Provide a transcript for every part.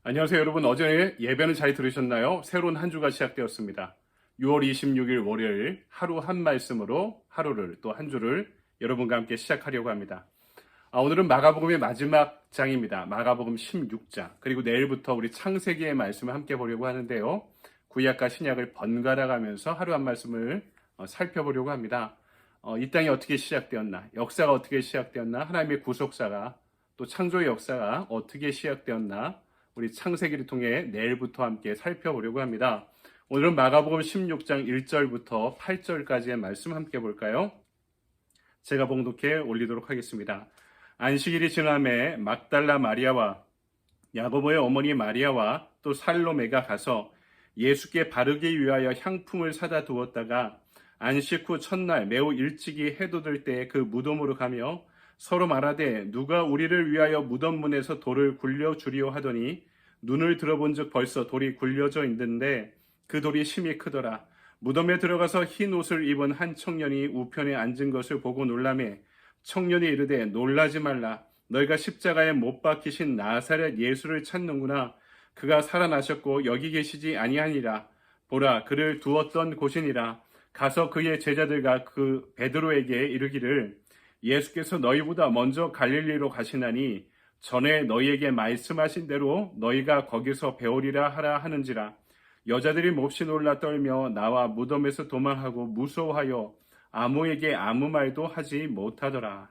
안녕하세요, 여러분. 어제 예배는 잘 들으셨나요? 새로운 한 주가 시작되었습니다. 6월 26일 월요일 하루 한 말씀으로 하루를 또 한 주를 여러분과 함께 시작하려고 합니다. 오늘은 마가복음의 마지막 장입니다. 마가복음 16장. 그리고 내일부터 우리 창세기의 말씀을 함께 보려고 하는데요. 구약과 신약을 번갈아 가면서 하루 한 말씀을 살펴보려고 합니다. 이 땅이 어떻게 시작되었나? 역사가 어떻게 시작되었나? 하나님의 구속사가 또 창조의 역사가 어떻게 시작되었나? 우리 창세기를 통해 내일부터 함께 살펴보려고 합니다. 오늘은 마가복음 16장 1절부터 8절까지의 말씀 함께 볼까요? 제가 봉독해 올리도록 하겠습니다. 안식일이 지남에 막달라 마리아와 야고보의 어머니 마리아와 또 살로메가 가서 예수께 바르기 위하여 향품을 사다 두었다가 안식 후 첫날 매우 일찍이 해돋을 때 그 무덤으로 가며 서로 말하되 누가 우리를 위하여 무덤 문에서 돌을 굴려 주리오 하더니 눈을 들어본즉 벌써 돌이 굴려져 있는데 그 돌이 심히 크더라. 무덤에 들어가서 흰 옷을 입은 한 청년이 우편에 앉은 것을 보고 놀라매 청년이 이르되 놀라지 말라. 너희가 십자가에 못 박히신 나사렛 예수를 찾는구나. 그가 살아나셨고 여기 계시지 아니하니라. 보라 그를 두었던 곳이니라. 가서 그의 제자들과 그 베드로에게 이르기를 예수께서 너희보다 먼저 갈릴리로 가시나니 전에 너희에게 말씀하신 대로 너희가 거기서 배우리라 하라 하는지라. 여자들이 몹시 놀라 떨며 나와 무덤에서 도망하고 무서워하여 아무에게 아무 말도 하지 못하더라.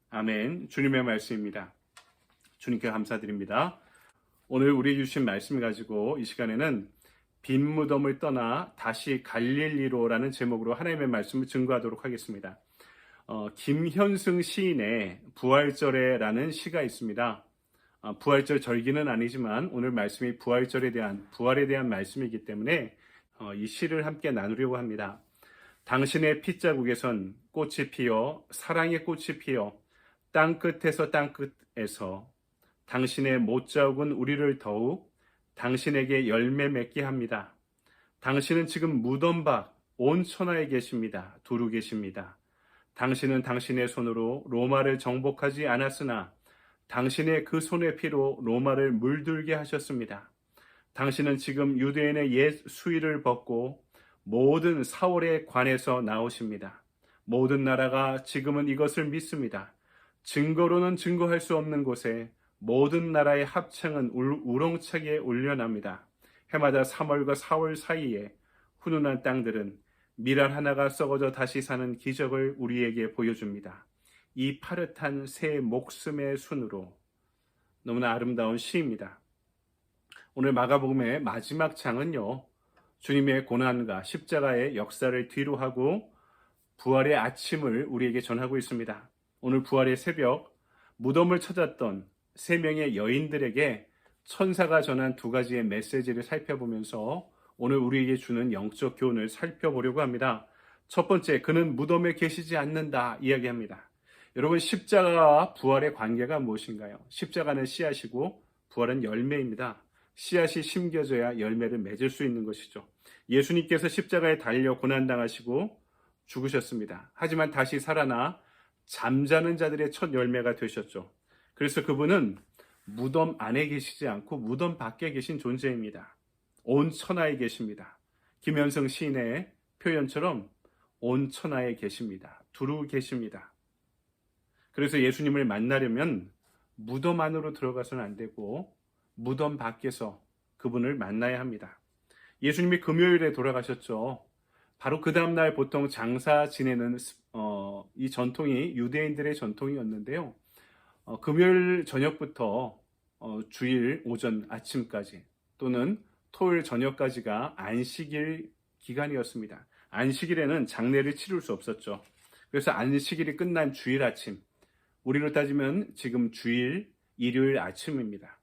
아멘. 주님의 말씀입니다. 주님께 감사드립니다. 오늘 우리 주신 말씀 가지고 이 시간에는 빈 무덤을 떠나 다시 갈릴리로라는 제목으로 하나님의 말씀을 증거하도록 하겠습니다. 김현승 시인의 부활절에라는 시가 있습니다. 부활절 절기는 아니지만 오늘 말씀이 부활에 대한 말씀이기 때문에 이 시를 함께 나누려고 합니다. 당신의 핏자국에선 꽃이 피어 사랑의 꽃이 피어 땅끝에서 땅끝에서 당신의 못자국은 우리를 더욱 당신에게 열매 맺게 합니다. 당신은 지금 무덤 밖 온 천하에 계십니다. 두루 계십니다. 당신은 당신의 손으로 로마를 정복하지 않았으나 당신의 그 손의 피로 로마를 물들게 하셨습니다. 당신은 지금 유대인의 옛 수의를 벗고 모든 사월의 관에서 나오십니다. 모든 나라가 지금은 이것을 믿습니다. 증거로는 증거할 수 없는 곳에 모든 나라의 합창은 우렁차게 울려납니다. 해마다 3월과 4월 사이에 훈훈한 땅들은 밀알 하나가 썩어져 다시 사는 기적을 우리에게 보여줍니다. 이 파릇한 새 목숨의 순으로. 너무나 아름다운 시입니다. 오늘 마가복음의 마지막 장은요, 주님의 고난과 십자가의 역사를 뒤로 하고 부활의 아침을 우리에게 전하고 있습니다. 오늘 부활의 새벽, 무덤을 찾았던 3명의 여인들에게 천사가 전한 2가지의 메시지를 살펴보면서 오늘 우리에게 주는 영적 교훈을 살펴보려고 합니다. 첫 번째, 그는 무덤에 계시지 않는다 이야기합니다. 여러분, 십자가와 부활의 관계가 무엇인가요? 십자가는 씨앗이고 부활은 열매입니다. 씨앗이 심겨져야 열매를 맺을 수 있는 것이죠. 예수님께서 십자가에 달려 고난당하시고 죽으셨습니다. 하지만 다시 살아나 잠자는 자들의 첫 열매가 되셨죠. 그래서 그분은 무덤 안에 계시지 않고 무덤 밖에 계신 존재입니다. 온 천하에 계십니다. 김현성 시인의 표현처럼 온 천하에 계십니다. 두루 계십니다. 그래서 예수님을 만나려면 무덤 안으로 들어가서는 안 되고 무덤 밖에서 그분을 만나야 합니다. 예수님이 금요일에 돌아가셨죠. 바로 그 다음날 보통 장사 지내는 이 전통이 유대인들의 전통이었는데요. 금요일 저녁부터 주일 오전 아침까지 또는 토요일 저녁까지가 안식일 기간이었습니다. 안식일에는 장례를 치를 수 없었죠. 그래서 안식일이 끝난 주일 아침, 우리로 따지면 지금 주일, 일요일 아침입니다.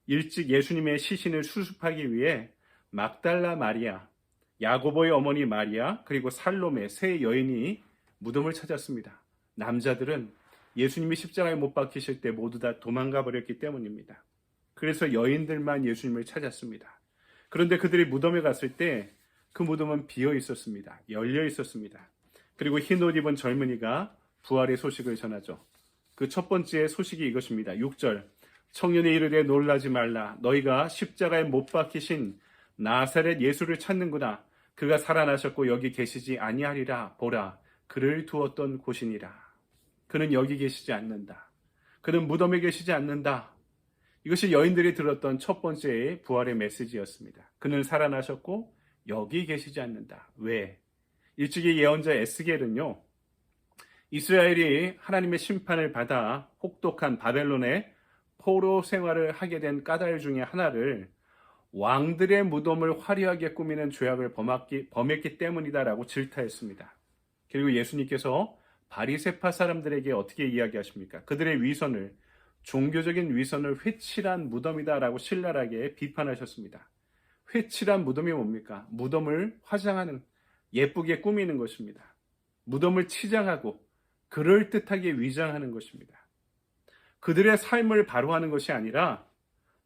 일찍 예수님의 시신을 수습하기 위해 막달라 마리아, 야고보의 어머니 마리아, 그리고 살로메 3 여인이 무덤을 찾았습니다. 남자들은 예수님이 십자가에 못 박히실 때 모두 다 도망가 버렸기 때문입니다. 그래서 여인들만 예수님을 찾았습니다. 그런데 그들이 무덤에 갔을 때 그 무덤은 비어 있었습니다. 열려 있었습니다. 그리고 흰 옷 입은 젊은이가 부활의 소식을 전하죠. 그 첫 번째 소식이 이것입니다. 6절, 청년이 이르되 놀라지 말라. 너희가 십자가에 못 박히신 나사렛 예수를 찾는구나. 그가 살아나셨고 여기 계시지 아니하리라. 보라, 그를 두었던 곳이니라. 그는 여기 계시지 않는다. 그는 무덤에 계시지 않는다. 이것이 여인들이 들었던 첫 번째의 부활의 메시지였습니다. 그는 살아나셨고 여기 계시지 않는다. 왜? 일찍이 예언자 에스겔은요, 이스라엘이 하나님의 심판을 받아 혹독한 바벨론의 포로 생활을 하게 된 까닭 중에 하나를 왕들의 무덤을 화려하게 꾸미는 죄악을 범했기 때문이다라고 질타했습니다. 그리고 예수님께서 바리새파 사람들에게 어떻게 이야기하십니까? 그들의 위선을, 종교적인 위선을 회칠한 무덤이다라고 신랄하게 비판하셨습니다. 회칠한 무덤이 뭡니까? 무덤을 화장하는, 예쁘게 꾸미는 것입니다. 무덤을 치장하고 그럴듯하게 위장하는 것입니다. 그들의 삶을 바로하는 것이 아니라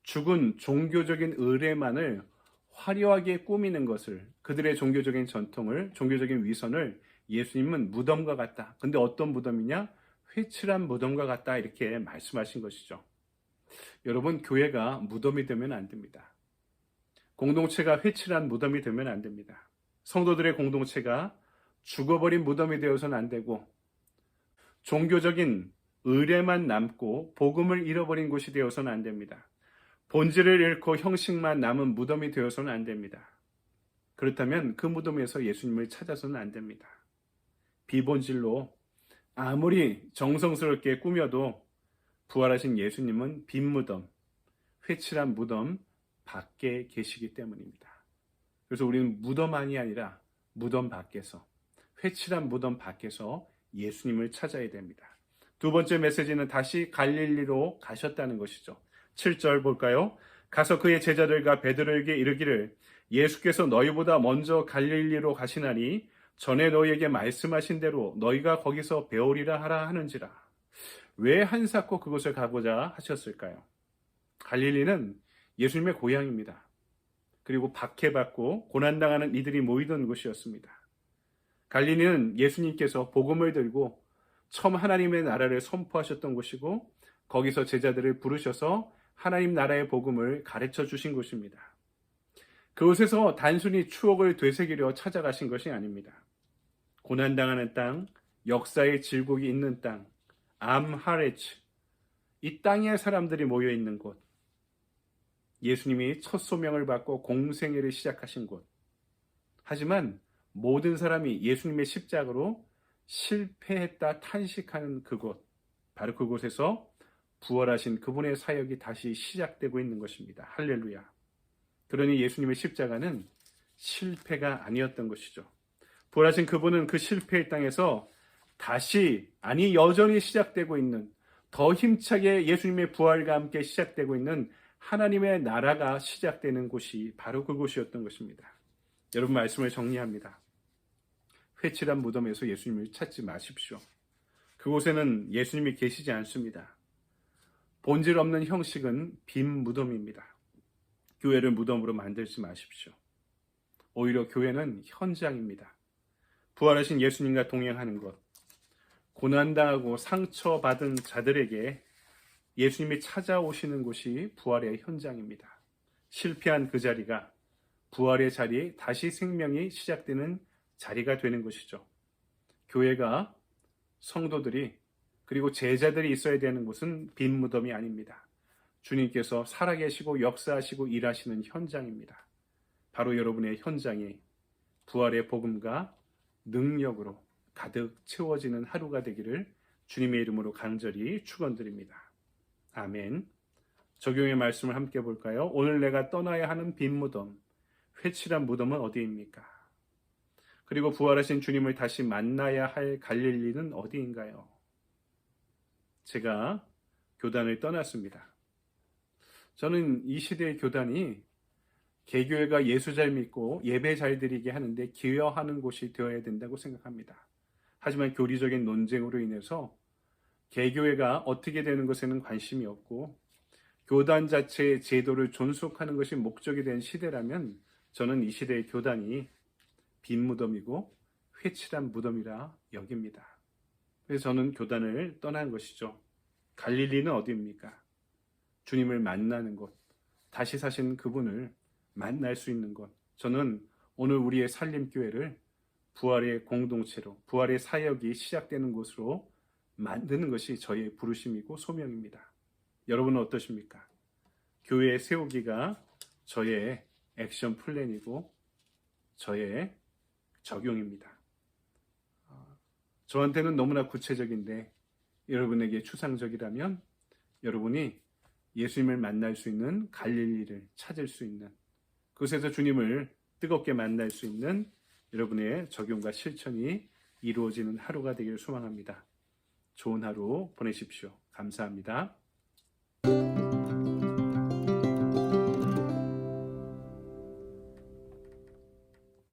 죽은 종교적인 의례만을 화려하게 꾸미는 것을, 그들의 종교적인 전통을, 종교적인 위선을 예수님은 무덤과 같다. 근데 어떤 무덤이냐? 회칠한 무덤과 같다. 이렇게 말씀하신 것이죠. 여러분, 교회가 무덤이 되면 안 됩니다. 공동체가 회칠한 무덤이 되면 안 됩니다. 성도들의 공동체가 죽어버린 무덤이 되어서는 안 되고, 종교적인 의례만 남고 복음을 잃어버린 곳이 되어서는 안 됩니다. 본질을 잃고 형식만 남은 무덤이 되어서는 안 됩니다. 그렇다면 그 무덤에서 예수님을 찾아서는 안 됩니다. 비본질로 아무리 정성스럽게 꾸며도 부활하신 예수님은 빈 무덤, 회칠한 무덤 밖에 계시기 때문입니다. 그래서 우리는 무덤 안이 아니라 무덤 밖에서, 회칠한 무덤 밖에서 예수님을 찾아야 됩니다. 두 번째 메시지는 다시 갈릴리로 가셨다는 것이죠. 7절 볼까요? 가서 그의 제자들과 베드로에게 이르기를 예수께서 너희보다 먼저 갈릴리로 가시나니 전에 너희에게 말씀하신 대로 너희가 거기서 배우리라 하라 하는지라. 왜 한사코 그곳에 가고자 하셨을까요? 갈릴리는 예수님의 고향입니다. 그리고 박해받고 고난당하는 이들이 모이던 곳이었습니다. 갈릴리는 예수님께서 복음을 들고 처음 하나님의 나라를 선포하셨던 곳이고, 거기서 제자들을 부르셔서 하나님 나라의 복음을 가르쳐 주신 곳입니다. 그곳에서 단순히 추억을 되새기려 찾아가신 것이 아닙니다. 고난당하는 땅, 역사의 질곡이 있는 땅, 암하레츠, 이 땅에 사람들이 모여 있는 곳, 예수님이 첫 소명을 받고 공생애를 시작하신 곳. 하지만 모든 사람이 예수님의 십자가로 실패했다 탄식하는 그곳, 바로 그곳에서 부활하신 그분의 사역이 다시 시작되고 있는 것입니다. 할렐루야. 그러니 예수님의 십자가는 실패가 아니었던 것이죠. 부활하신 그분은 그 실패의 땅에서 다시, 아니 여전히 시작되고 있는, 더 힘차게 예수님의 부활과 함께 시작되고 있는 하나님의 나라가 시작되는 곳이 바로 그곳이었던 것입니다. 여러분, 말씀을 정리합니다. 회칠한 무덤에서 예수님을 찾지 마십시오. 그곳에는 예수님이 계시지 않습니다. 본질 없는 형식은 빈 무덤입니다. 교회를 무덤으로 만들지 마십시오. 오히려 교회는 현장입니다. 부활하신 예수님과 동행하는 것, 고난당하고 상처받은 자들에게 예수님이 찾아오시는 곳이 부활의 현장입니다. 실패한 그 자리가 부활의 자리, 다시 생명이 시작되는 자리가 되는 것이죠. 교회가, 성도들이, 그리고 제자들이 있어야 되는 곳은 빈 무덤이 아닙니다. 주님께서 살아계시고 역사하시고 일하시는 현장입니다. 바로 여러분의 현장이 부활의 복음과 능력으로 가득 채워지는 하루가 되기를 주님의 이름으로 간절히 축원드립니다. 아멘. 적용의 말씀을 함께 볼까요? 오늘 내가 떠나야 하는 빈 무덤, 회칠한 무덤은 어디입니까? 그리고 부활하신 주님을 다시 만나야 할 갈릴리는 어디인가요? 제가 교단을 떠났습니다. 저는 이 시대의 교단이 개교회가 예수 잘 믿고 예배 잘 드리게 하는데 기여하는 곳이 되어야 된다고 생각합니다. 하지만 교리적인 논쟁으로 인해서 개교회가 어떻게 되는 것에는 관심이 없고 교단 자체의 제도를 존속하는 것이 목적이 된 시대라면 저는 이 시대의 교단이 빈 무덤이고 회칠한 무덤이라 여깁니다. 그래서 저는 교단을 떠난 것이죠. 갈릴리는 어디입니까? 주님을 만나는 것, 다시 사신 그분을 만날 수 있는 것. 저는 오늘 우리의 살림교회를 부활의 공동체로, 부활의 사역이 시작되는 곳으로 만드는 것이 저의 부르심이고 소명입니다. 여러분은 어떠십니까? 교회 세우기가 저의 액션 플랜이고 저의 적용입니다. 저한테는 너무나 구체적인데 여러분에게 추상적이라면 여러분이 예수님을 만날 수 있는 갈릴리를 찾을 수 있는, 그곳에서 주님을 뜨겁게 만날 수 있는 여러분의 적용과 실천이 이루어지는 하루가 되기를 소망합니다. 좋은 하루 보내십시오. 감사합니다.